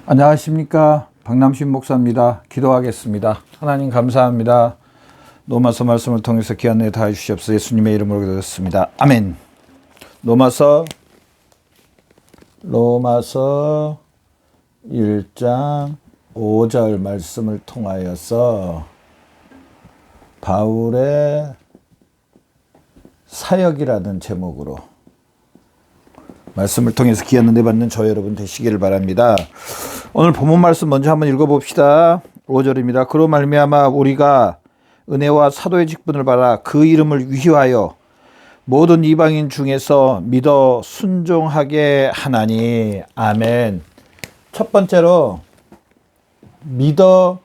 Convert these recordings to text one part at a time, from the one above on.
안녕하십니까, 박남신 목사입니다. 기도하겠습니다. 하나님 감사합니다. 로마서 말씀을 통해서 귀한 내 다해 주시옵소서. 예수님의 이름으로 기도했습니다. 아멘. 로마서 1장 5절 말씀을 통하여서 바울의 사역이라는 제목으로 말씀을 통해서 귀한 은혜 받는 저 여러분 되시기를 바랍니다. 오늘 본문 말씀 먼저 한번 읽어봅시다. 5절입니다. 그로 말미암아 우리가 은혜와 사도의 직분을 받아 그 이름을 위하여 모든 이방인 중에서 믿어 순종하게 하나니. 아멘. 첫 번째로 믿어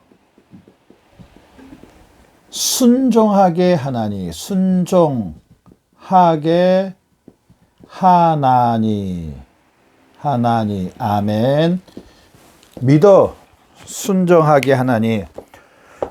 순종하게 하나니. 순종하게 하나니. 아멘. 믿어 순종하게 하나니.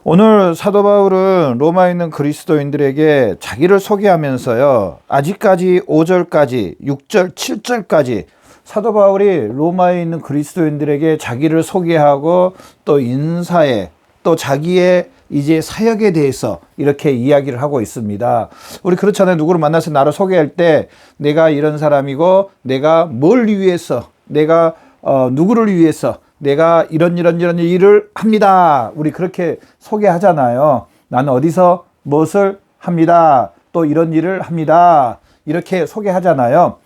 오늘 사도 바울은 로마에 있는 그리스도인들에게 자기를 소개하면서요, 아직까지 5절까지 6절 7절까지 사도 바울이 로마에 있는 그리스도인들에게 자기를 소개하고 또 인사에 또 자기의 이제 사역에 대해서 이렇게 이야기를 하고 있습니다. 우리 그렇잖아요. 누구를 만나서 나를 소개할 때 내가 이런 사람이고 내가 뭘 위해서, 내가 누구를 위해서 내가 이런 일을 합니다. 우리 그렇게 소개하잖아요. 나는 어디서 무엇을 합니다. 또 이런 일을 합니다. 이렇게 소개하잖아요.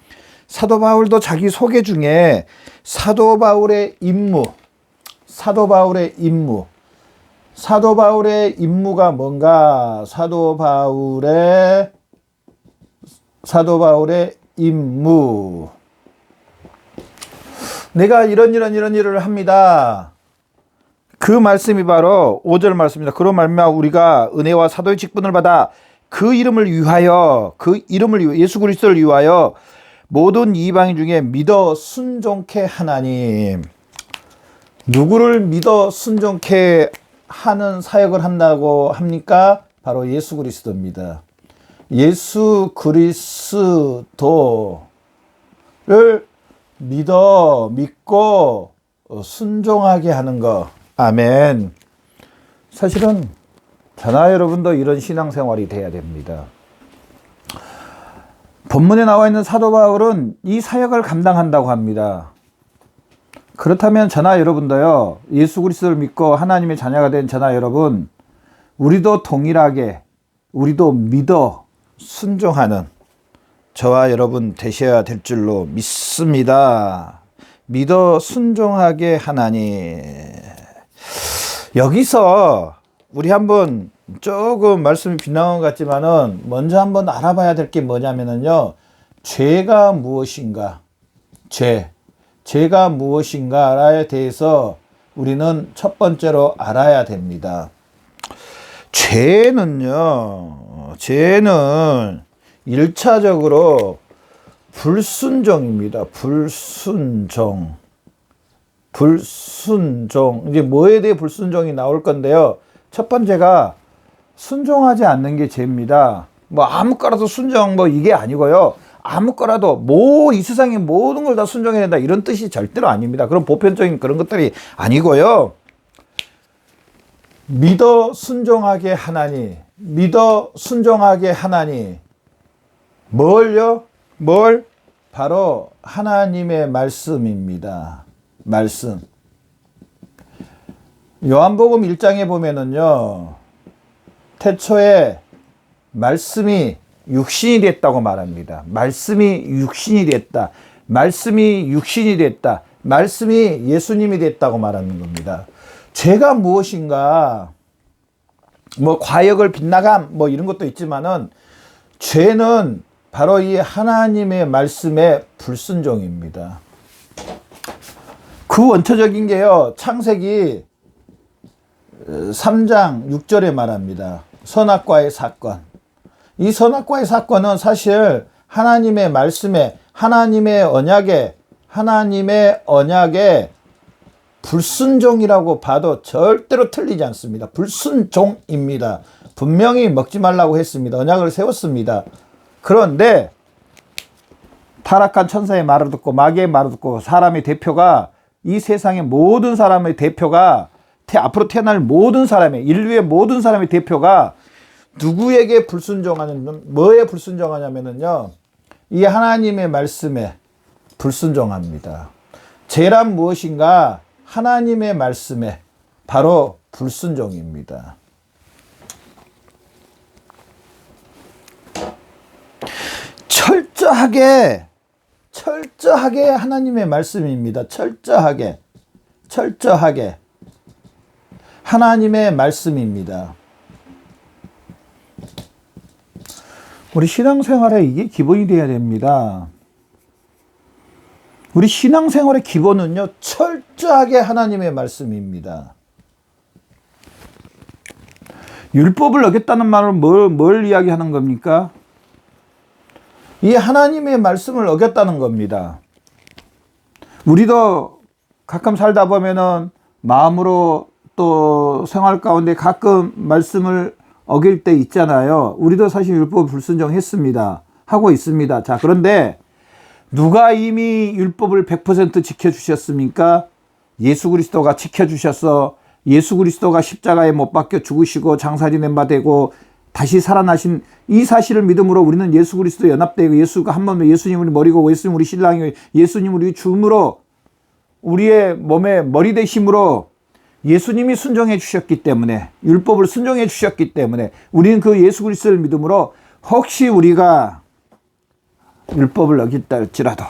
사도 바울도 자기 소개 중에 사도 바울의 임무가 뭔가? 사도 바울의 임무. 내가 이런 일을 합니다. 그 말씀이 바로 5절 말씀입니다. 그로 말미암아 우리가 은혜와 사도의 직분을 받아 그 이름을 위하여, 예수 그리스도를 위하여 모든 이방인 중에 믿어 순종케 하나님. 누구를 믿어 순종케 하는 사역을 한다고 합니까? 바로 예수 그리스도입니다. 예수 그리스도를 믿고 순종하게 하는 것. 아멘. 사실은 저나 여러분도 이런 신앙생활이 돼야 됩니다. 본문에 나와 있는 사도 바울은 이 사역을 감당한다고 합니다. 그렇다면 저나 여러분도요, 예수 그리스도를 믿고 하나님의 자녀가 된 저나 여러분, 우리도 동일하게 우리도 믿어 순종하는 저와 여러분 되셔야 될 줄로 믿습니다. 믿어 순종하게 하나니. 여기서 우리 한번 조금 말씀이 빗나간 것 같지만은 먼저 한번 알아봐야 될 게 뭐냐면은요, 죄가 무엇인가? 죄가 무엇인가에 대해서 우리는 첫 번째로 알아야 됩니다. 죄는 1차적으로 불순종입니다. 불순종. 이제 뭐에 대해 불순종이 나올 건데요. 첫 번째가 순종하지 않는 게 죄입니다. 아무거라도 순종 이게 아니고요. 아무거라도 이 세상의 모든 걸 다 순종해야 된다, 이런 뜻이 절대로 아닙니다. 그런 보편적인 그런 것들이 아니고요. 믿어 순종하게 하나니. 뭘요? 바로 하나님의 말씀입니다. 말씀. 요한복음 1장에 보면은요, 태초에 말씀이 육신이 됐다고 말합니다. 말씀이 육신이 됐다. 말씀이 예수님이 됐다고 말하는 겁니다. 죄가 무엇인가? 과역을 빗나감 이런 것도 있지만은 죄는 바로 이 하나님의 말씀의 불순종입니다. 그 원초적인 게요, 창세기 3장 6절에 말합니다. 선악과의 사건. 이 선악과의 사건은 사실 하나님의 말씀에, 하나님의 언약에 불순종이라고 봐도 절대로 틀리지 않습니다. 불순종입니다. 분명히 먹지 말라고 했습니다. 언약을 세웠습니다. 그런데 타락한 천사의 말을 듣고 마귀의 말을 듣고 사람의 대표가 이 세상의 모든 사람의 대표가 앞으로 태어날 모든 사람의 인류의 모든 사람의 대표가 누구에게 불순종하는 뭐에 불순종하냐면은요 이 하나님의 말씀에 불순종합니다. 죄란 무엇인가? 하나님의 말씀에 바로 불순종입니다. 철저하게 하나님의 말씀입니다. 철저하게 하나님의 말씀입니다. 우리 신앙생활에 이게 기본이 되어야 됩니다. 우리 신앙생활의 기본은요 철저하게 하나님의 말씀입니다. 율법을 어겼다는 말은 뭘 이야기하는 겁니까? 이 하나님의 말씀을 어겼다는 겁니다. 우리도 가끔 살다 보면은 마음으로 또 생활 가운데 가끔 말씀을 어길 때 있잖아요. 우리도 사실 율법을 불순종했습니다. 하고 있습니다. 자, 그런데 누가 이미 율법을 100% 지켜주셨습니까? 예수 그리스도가 지켜주셔서 예수 그리스도가 십자가에 못 박혀 죽으시고 장사지낸 바 되고 다시 살아나신 이 사실을 믿음으로 우리는 예수 그리스도 연합되고 예수가 한 몸에 예수님 우리 머리고 예수님 우리 신랑이고 예수님 우리 주음으로 우리의 몸의 머리 되심으로 예수님이 순종해 주셨기 때문에 율법을 순종해 주셨기 때문에 우리는 그 예수 그리스도를 믿음으로 혹시 우리가 율법을 어겼다 할지라도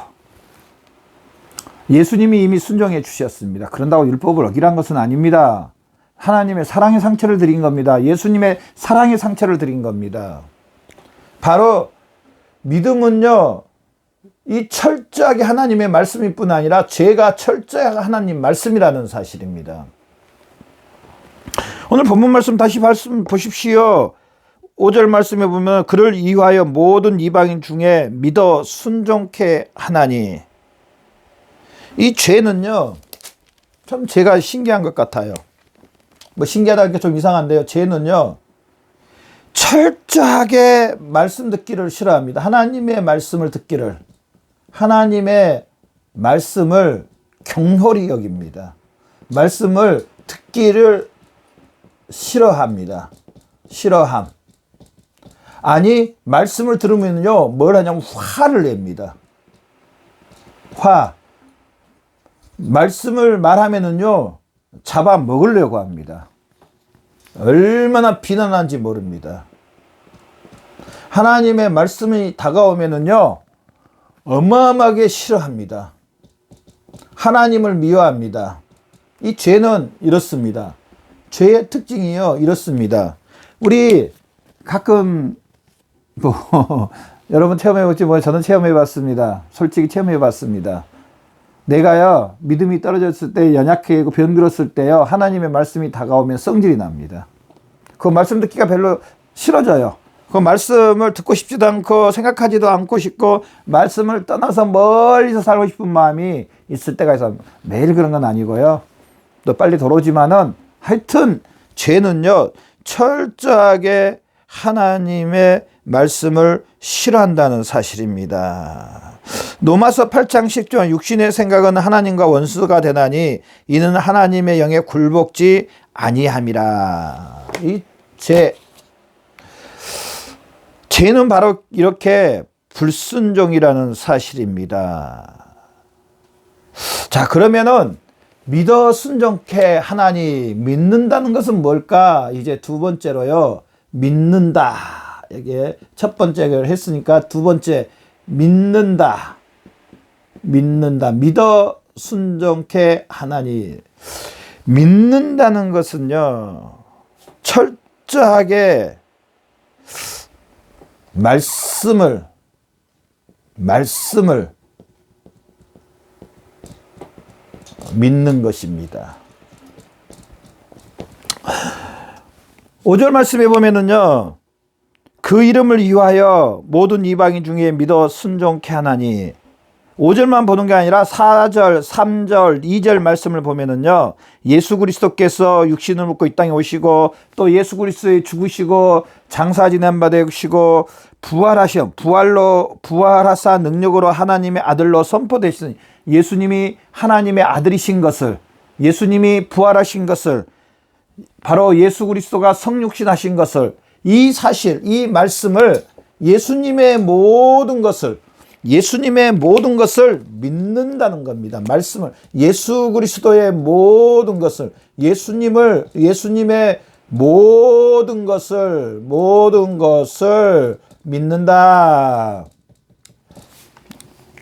예수님이 이미 순종해 주셨습니다. 그런다고 율법을 어기란 것은 아닙니다. 하나님의 사랑의 상처를 드린 겁니다. 예수님의 사랑의 상처를 드린 겁니다. 바로 믿음은요 이 철저하게 하나님의 말씀일 뿐 아니라 죄가 철저하게 하나님 말씀이라는 사실입니다. 오늘 본문 말씀 다시 보십시오. 5절 말씀에 보면 그를 이유하여 모든 이방인 중에 믿어 순종케 하나니. 이 죄는요 참 제가 신기한 것 같아요. 뭐 신기하다니까 좀 이상한데요. 죄는요 철저하게 말씀 듣기를 싫어합니다. 하나님의 말씀을 듣기를 하나님의 말씀을 경홀히 여깁니다. 말씀을 듣기를 싫어합니다. 싫어함. 아니 말씀을 들으면요 뭘 하냐면 화를 냅니다. 화. 말씀을 말하면은요 잡아 먹으려고 합니다. 얼마나 비난한지 모릅니다. 하나님의 말씀이 다가오면은요 어마어마하게 싫어합니다. 하나님을 미워합니다. 이 죄는 이렇습니다. 죄의 특징이요 이렇습니다. 우리 가끔 여러분 체험해봤지 뭐 저는 체험해봤습니다. 솔직히 체험해봤습니다. 내가요 믿음이 떨어졌을 때 연약해지고 병들었을 때요 하나님의 말씀이 다가오면 성질이 납니다. 그 말씀 듣기가 별로 싫어져요. 그 말씀을 듣고 싶지도 않고 생각하지도 않고 싶고 말씀을 떠나서 멀리서 살고 싶은 마음이 있을 때가 있어요. 매일 그런 건 아니고요. 또 빨리 돌아오지만은 하여튼 죄는요 철저하게 하나님의 말씀을 싫어한다는 사실입니다. 로마서 8장 10절 육신의 생각은 하나님과 원수가 되나니 이는 하나님의 영에 굴복지 아니함이라. 이 죄는 바로 이렇게 불순종이라는 사실입니다. 자, 그러면은 믿어 순종케 하나니 믿는다는 것은 뭘까? 이제 두 번째로요. 믿는다. 이게 첫 번째를 했으니까 두 번째 믿는다. 믿어 순종케 하나니. 믿는다는 것은요. 철저하게 말씀을 믿는 것입니다. 5절 말씀에 보면은요. 그 이름을 위하여 모든 이방인 중에 믿어 순종케 하나니. 5절만 보는 게 아니라 4절, 3절, 2절 말씀을 보면은요. 예수 그리스도께서 육신을 입고 이 땅에 오시고 또 예수 그리스도의 죽으시고 장사 지낸 바 되시고 부활하사 능력으로 하나님의 아들로 선포되시니 예수님이 하나님의 아들이신 것을, 예수님이 부활하신 것을, 바로 예수 그리스도가 성육신하신 것을, 이 사실, 이 말씀을, 예수님의 모든 것을 믿는다는 겁니다. 말씀을, 예수 그리스도의 모든 것을, 예수님의 모든 것을 믿는다.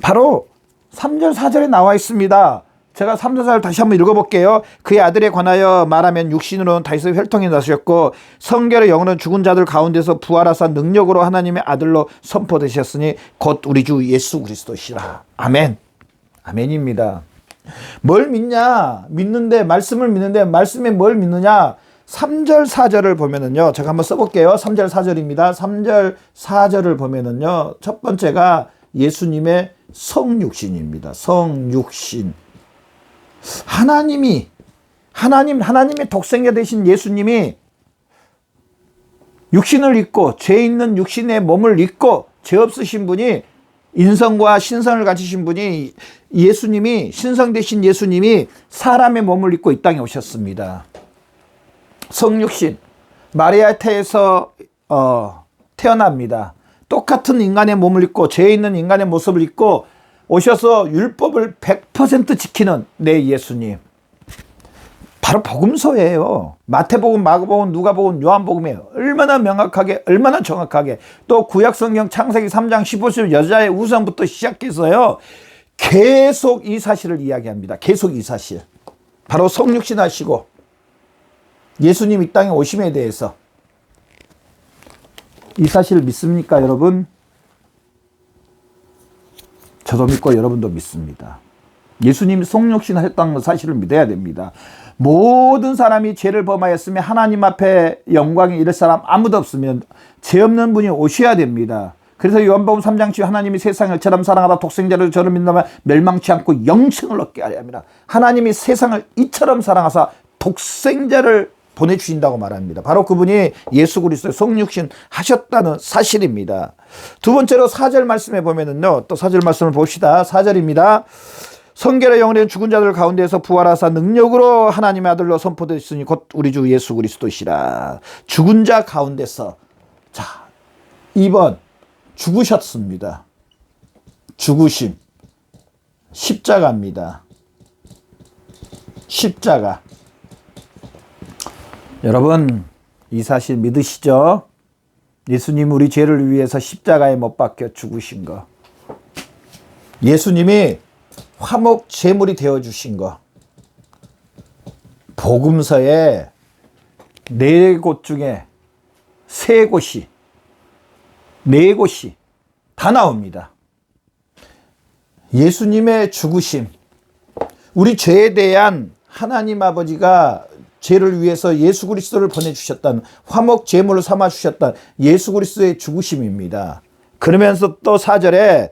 바로 3절 4절에 나와 있습니다. 제가 3절 4절 다시 한번 읽어볼게요. 그의 아들에 관하여 말하면 육신으로는 다윗의 혈통이 나셨고 성결의 영으로는 죽은 자들 가운데서 부활하사 능력으로 하나님의 아들로 선포되셨으니 곧 우리 주 예수 그리스도시라. 아멘. 아멘입니다. 뭘 믿냐? 말씀을 믿는데 말씀에 뭘 믿느냐? 3절 4절을 보면은요, 제가 한번 써볼게요. 3절 4절입니다. 3절 4절을 보면은요, 첫 번째가 예수님의 성육신입니다. 성육신. 하나님의 독생자 되신 예수님이 육신을 입고, 죄 있는 육신의 몸을 입고, 죄 없으신 분이, 인성과 신성을 가지신 분이, 예수님이, 신성 되신 예수님이 사람의 몸을 입고 이 땅에 오셨습니다. 성육신. 마리아 태에서 태어납니다. 똑같은 인간의 몸을 입고, 죄 있는 인간의 모습을 입고 오셔서 율법을 100% 지키는 내 예수님. 바로 복음서예요. 마태복음, 마가복음, 누가복음, 요한복음이에요. 얼마나 명확하게, 얼마나 정확하게. 또 구약성경 창세기 3장 15절 여자의 우선부터 시작해서요, 계속 이 사실을 이야기합니다. 계속 이 사실. 바로 성육신 하시고 예수님 이 땅에 오심에 대해서. 이 사실을 믿습니까, 여러분? 저도 믿고 여러분도 믿습니다. 예수님이 성육신 하셨다는 사실을 믿어야 됩니다. 모든 사람이 죄를 범하였으면 하나님 앞에 영광에 이를 사람 아무도 없으면 죄 없는 분이 오셔야 됩니다. 그래서 요한복음 3장 10 하나님이 세상을 이처럼 사랑하다 독생자를 저를 믿는다면 멸망치 않고 영생을 얻게 하려 합니다. 하나님이 세상을 이처럼 사랑하사 독생자를 보내주신다고 말합니다. 바로 그분이 예수 그리스도의 성육신 하셨다는 사실입니다. 두 번째로 4절 말씀에 보면은요, 또 4절 말씀을 봅시다. 4절입니다. 성결의 영으로 죽은 자들 가운데서 부활하사 능력으로 하나님의 아들로 선포되셨으니 곧 우리 주 예수 그리스도시라. 죽은 자 가운데서. 자, 2번 죽으셨습니다. 죽으심. 십자가입니다. 십자가. 여러분, 이 사실 믿으시죠? 예수님 우리 죄를 위해서 십자가에 못 박혀 죽으신 거. 예수님이 화목 제물이 되어주신 거. 복음서에 4곳 중에 3곳이, 4곳이 다 나옵니다. 예수님의 죽으심, 우리 죄에 대한 하나님 아버지가 죄를 위해서 예수 그리스도를 보내주셨다는, 화목 제물을 삼아주셨다는 예수 그리스도의 죽으심입니다. 그러면서 또 4절에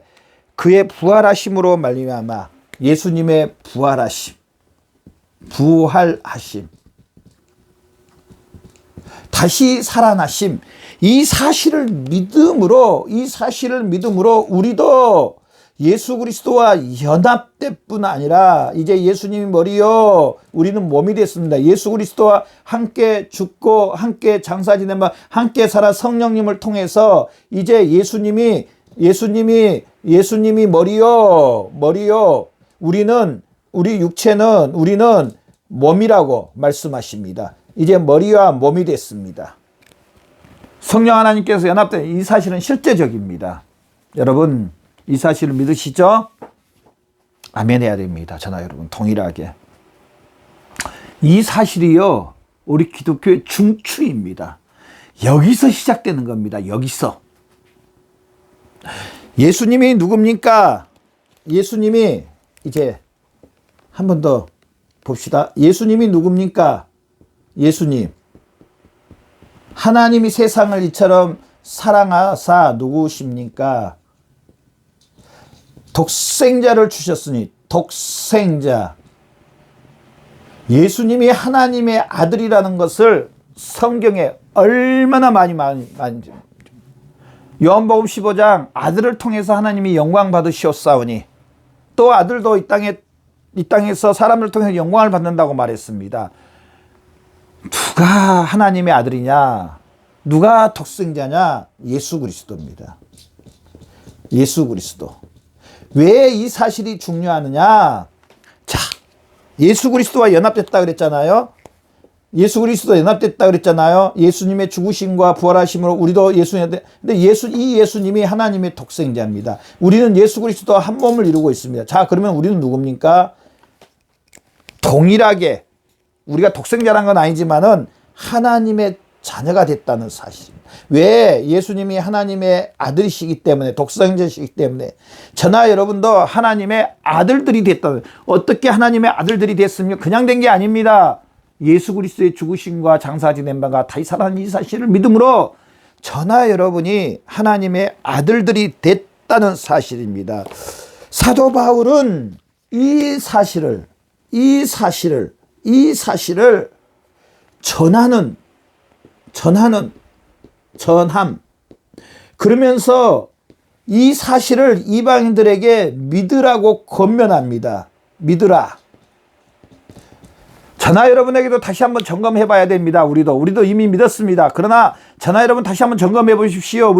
그의 부활하심으로 말미암아, 예수님의 부활하심, 다시 살아나심, 이 사실을 믿음으로 우리도 예수 그리스도와 연합될 뿐 아니라 이제 예수님이 머리요, 우리는 몸이 됐습니다. 예수 그리스도와 함께 죽고 함께 장사 지내며 함께 살아 성령님을 통해서 이제 예수님이 머리요, 우리 육체는, 우리는 몸이라고 말씀하십니다. 이제 머리와 몸이 됐습니다. 성령 하나님께서 연합된 이 사실은 실제적입니다. 여러분, 이 사실을 믿으시죠? 아멘 해야 됩니다. 저나 여러분 동일하게. 이 사실이요, 우리 기독교의 중추입니다. 여기서 시작되는 겁니다. 여기서. 예수님이 누굽니까? 예수님이, 이제 한 번 더 봅시다. 예수님이 누굽니까? 예수님. 하나님이 세상을 이처럼 사랑하사 누구십니까? 독생자를 주셨으니, 독생자. 예수님이 하나님의 아들이라는 것을 성경에 얼마나 많이 요한복음 15장 아들을 통해서 하나님이 영광 받으시었사오니, 또 아들도 이 땅에서 사람을 통해서 영광을 받는다고 말했습니다. 누가 하나님의 아들이냐? 누가 독생자냐? 예수 그리스도입니다. 예수 그리스도. 왜 이 사실이 중요하느냐? 자, 예수 그리스도와 연합됐다 그랬잖아요. 예수 그리스도 연합됐다 그랬잖아요. 예수님의 죽으심과 부활하심으로 우리도 예수님인데, 근데 이 예수님이 하나님의 독생자입니다. 우리는 예수 그리스도와 한 몸을 이루고 있습니다. 자, 그러면 우리는 누굽니까? 동일하게 우리가 독생자란 건 아니지만은 하나님의 자녀가 됐다는 사실. 왜? 예수님이 하나님의 아들이시기 때문에, 독생자시기 때문에. 저나 여러분도 하나님의 아들들이 됐다. 어떻게 하나님의 아들들이 됐습니까? 그냥 된 게 아닙니다. 예수 그리스도의 죽으심과 장사 지낸 바가 다시 살아난 이 사실을 믿음으로 저나 여러분이 하나님의 아들들이 됐다는 사실입니다. 사도 바울은 이 사실을 전함. 그러면서 이 사실을 이방인들에게 믿으라고 권면합니다. 믿으라. 저나 여러분에게도 다시 한번 점검해 봐야 됩니다. 우리도 이미 믿었습니다. 그러나 저나 여러분 다시 한번 점검해 보십시오.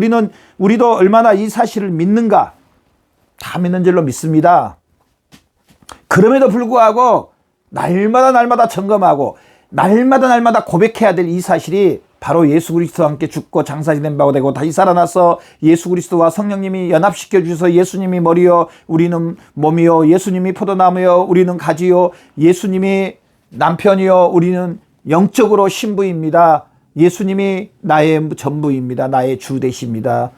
우리도 얼마나 이 사실을 믿는가? 다 믿는 줄로 믿습니다. 그럼에도 불구하고 날마다 점검하고 날마다 고백해야 될 이 사실이 바로 예수 그리스도와 함께 죽고 장사 지낸 바가 되고 다시 살아나서 예수 그리스도와 성령님이 연합시켜 주셔서 예수님이 머리요 우리는 몸이요, 예수님이 포도나무요 우리는 가지요, 예수님이 남편이요 우리는 영적으로 신부입니다. 예수님이 나의 전부입니다. 나의 주 되십니다.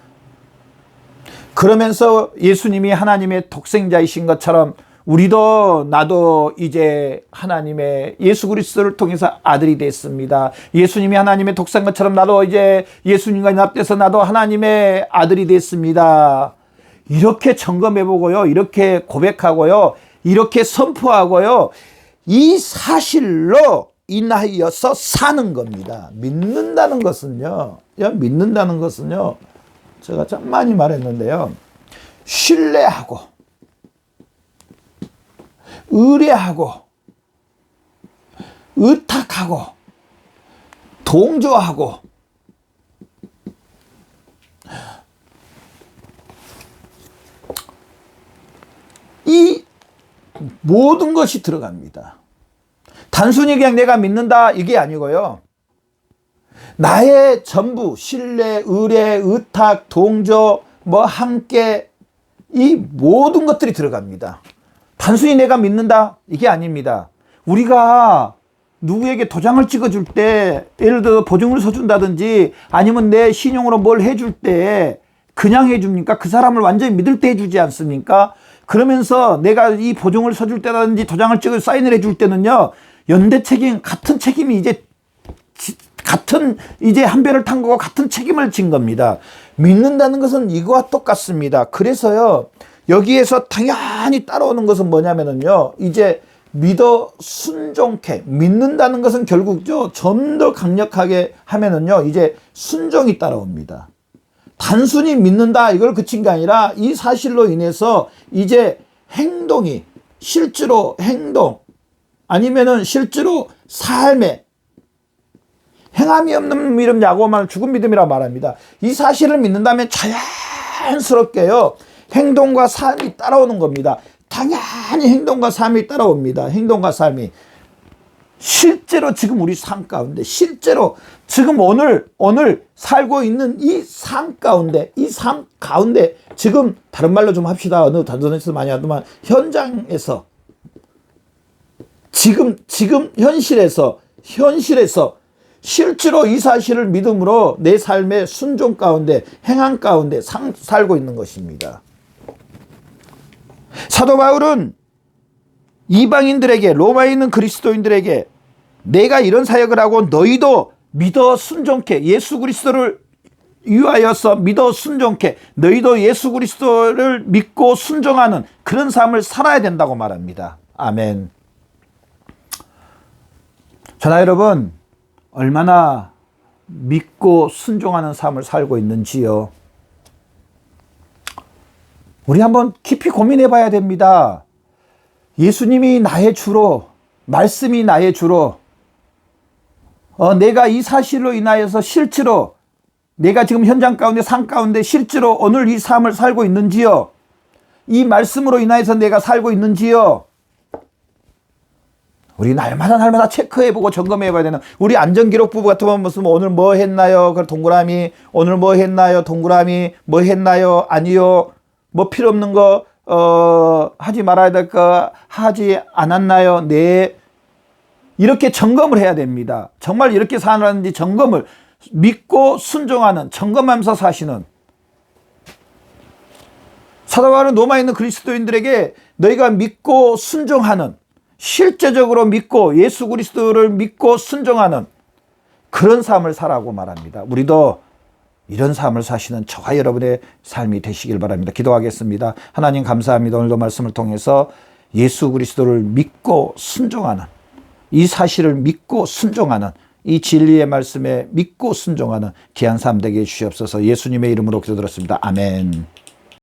그러면서 예수님이 하나님의 독생자이신 것처럼 나도 이제 하나님의 예수 그리스도를 통해서 아들이 됐습니다. 예수님이 하나님의 독생자인 것처럼 나도 이제 예수님과 연합돼서 나도 하나님의 아들이 됐습니다. 이렇게 점검해보고요, 이렇게 고백하고요, 이렇게 선포하고요, 이 사실로 인하여서 사는 겁니다. 믿는다는 것은요, 제가 참 많이 말했는데요, 신뢰하고 의뢰하고 의탁하고 동조하고 이 모든 것이 들어갑니다. 단순히 그냥 내가 믿는다 이게 아니고요, 나의 전부 신뢰, 의뢰, 의탁, 동조, 함께 이 모든 것들이 들어갑니다. 단순히 내가 믿는다 이게 아닙니다. 우리가 누구에게 도장을 찍어줄 때, 예를 들어 보증을 서준다든지 아니면 내 신용으로 뭘 해줄 때 그냥 해줍니까? 그 사람을 완전히 믿을 때 해주지 않습니까? 그러면서 내가 이 보증을 서줄 때라든지 도장을 찍어 사인을 해줄 때는요, 연대 책임, 같은 책임이 이제 한 배를 탄 거고 같은 책임을 진 겁니다. 믿는다는 것은 이거와 똑같습니다. 그래서요, 여기에서 당연히 따라오는 것은 뭐냐면요, 이제 믿어 순종케, 믿는다는 것은 결국죠, 좀 더 강력하게 하면은요, 이제 순종이 따라옵니다. 단순히 믿는다 이걸 그친 게 아니라 이 사실로 인해서 이제 행동이, 실제로 행동 아니면은 실제로 삶에 행함이 없는 믿음, 야고보는 죽은 믿음이라고 말합니다. 이 사실을 믿는다면 자연스럽게요, 행동과 삶이 따라오는 겁니다. 당연히 행동과 삶이 따라옵니다. 행동과 삶이. 실제로 지금 우리 삶 가운데, 실제로 지금 오늘 살고 있는 이 삶 가운데, 지금 다른 말로 좀 합시다. 어느 단전에서 많이 하더만, 현장에서, 지금 현실에서 실제로 이 사실을 믿음으로 내 삶의 순종 가운데, 행함 가운데 살고 있는 것입니다. 사도 바울은 이방인들에게, 로마에 있는 그리스도인들에게 내가 이런 사역을 하고 너희도 믿어 순종케, 예수 그리스도를 위하여서 믿어 순종케, 너희도 예수 그리스도를 믿고 순종하는 그런 삶을 살아야 된다고 말합니다. 아멘. 저나 여러분, 얼마나 믿고 순종하는 삶을 살고 있는지요. 우리 한번 깊이 고민해 봐야 됩니다. 예수님이 나의 주로, 말씀이 나의 주로, 내가 이 사실로 인하여서 실제로 내가 지금 현장 가운데, 삶 가운데 실제로 오늘 이 삶을 살고 있는지요? 이 말씀으로 인하여서 내가 살고 있는지요? 우리 날마다 체크해보고 점검해봐야 되는, 우리 안전기록부 같은 무슨 오늘 뭐 했나요? 그 동그라미, 오늘 뭐 했나요? 동그라미, 뭐 했나요? 아니요. 뭐 필요 없는 거 하지 말아야 될 거 하지 않았나요? 네. 이렇게 점검을 해야 됩니다. 정말 이렇게 사는지 점검을, 믿고 순종하는, 점검하면서 사시는, 사도 바울은 로마에 있는 그리스도인들에게 너희가 믿고 순종하는, 실제적으로 믿고 예수 그리스도를 믿고 순종하는 그런 삶을 살라고 말합니다. 우리도 이런 삶을 사시는 저와 여러분의 삶이 되시길 바랍니다. 기도하겠습니다. 하나님 감사합니다. 오늘도 말씀을 통해서 예수 그리스도를 믿고 순종하는, 이 사실을 믿고 순종하는, 이 진리의 말씀에 믿고 순종하는 귀한 삶 되게 해주시옵소서. 예수님의 이름으로 기도드렸습니다. 아멘.